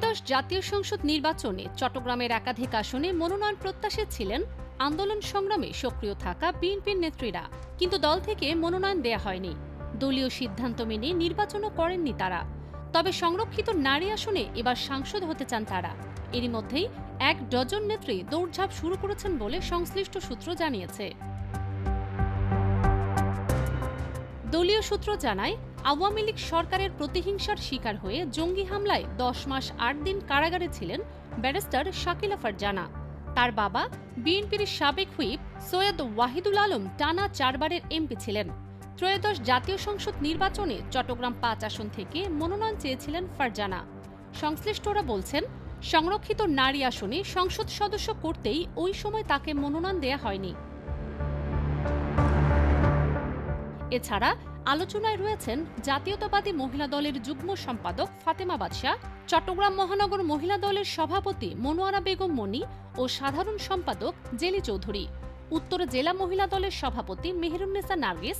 ত্রয়োদশ জাতীয় সংসদ নির্বাচনে চট্টগ্রামের একাধিক আসনে মনোনয়ন প্রত্যাশী ছিলেন আন্দোলন সংগ্রামে সক্রিয় থাকা বিএনপির নেত্রীরা, কিন্তু দল থেকে মনোনয়ন দেয়া হয়নি। দলীয় সিদ্ধান্ত মেনে নির্বাচনও করেননি তারা। তবে সংরক্ষিত নারী আসনে এবার সাংসদ হতে চান তারা। এরই মধ্যেই 1 ডজন নেত্রী দৌড়ঝাঁপ শুরু করেছেন বলে সংশ্লিষ্ট সূত্র জানিয়েছে। দলীয় সূত্র জানায়, আওয়ামী লীগ সরকারের প্রতিহিংসার শিকার হয়ে জঙ্গি হামলায় 10 মাস 8 দিন কারাগারে ছিলেন ব্যারিস্টার শাকিলা ফারজানা। তার বাবা বিএনপির সাবেক হুইপ সৈয়দ ওয়াহিদুল আলম টানা 4 বারের এমপি ছিলেন। ত্রয়োদশ জাতীয় সংসদ নির্বাচনে চট্টগ্রাম 5 আসন থেকে মনোনয়ন চেয়েছিলেন ফারজানা। সংশ্লিষ্টরা বলছেন, সংরক্ষিত নারী আসনে সংসদ সদস্য করতেই ওই সময় তাকে মনোনয়ন দেয়া হয়নি। এছাড়া আলোচনায় রয়েছেন জাতীয়তাবাদী মহিলা দলের যুগ্ম সম্পাদক ফাতেমা বাদশা, চট্টগ্রাম মহানগর মহিলা দলের সভাপতি মনোয়ারা বেগম মনি ও সাধারণ সম্পাদক জেলি চৌধুরী, উত্তর জেলা মহিলা দলের সভাপতি মেহেরুন্নেসা নার্গিস,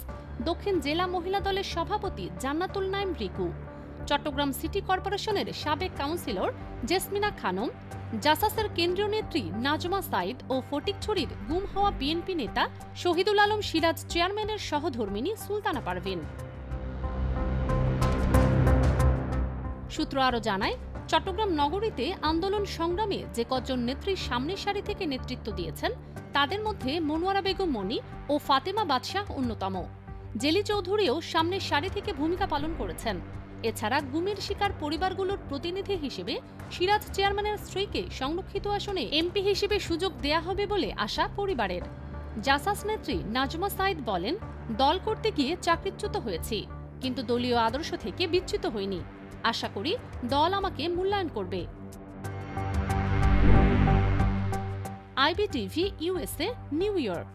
দক্ষিণ জেলা মহিলা দলের সভাপতি জান্নাতুল নাইম রিকু, চট্টগ্রাম সিটি কর্পোরেশনের সাবেক কাউন্সিলর জেসমিনা খানম, জাসাসের কেন্দ্রীয় নেত্রী নাজমা সাইদ ও ফটিকছড়ির গুম হওয়া বিএনপি নেতা শহীদুল আলম সিরাজ চেয়ারম্যানের সহধর্মিণী সুলতানা পারভিন। সূত্র আরও জানায়, চট্টগ্রাম নগরীতে আন্দোলন সংগ্রামে যে কজন নেত্রী সামনের সারি থেকে নেতৃত্ব দিয়েছেন তাদের মধ্যে মনোয়ারা বেগম মনি ও ফাতেমা বাদশাহ অন্যতম। জেলি চৌধুরীও সামনের সারি থেকে ভূমিকা পালন করেছেন। এছাড়া গুমের শিকার পরিবারগুলোর প্রতিনিধি হিসেবে সিরাজ চেয়ারম্যানের স্ত্রীকে সংরক্ষিত আসনে এমপি হিসেবে সুযোগ দেয়া হবে বলে আশা পরিবারের। জাসাস নেত্রী নাজমা সাইদ বলেন, দল করতে গিয়ে চাকরিচ্যুত হয়েছি, কিন্তু দলীয় আদর্শ থেকে বিচ্যুত হইনি। আশা করি দল আমাকে মূল্যায়ন করবে। IBTV USA, new York.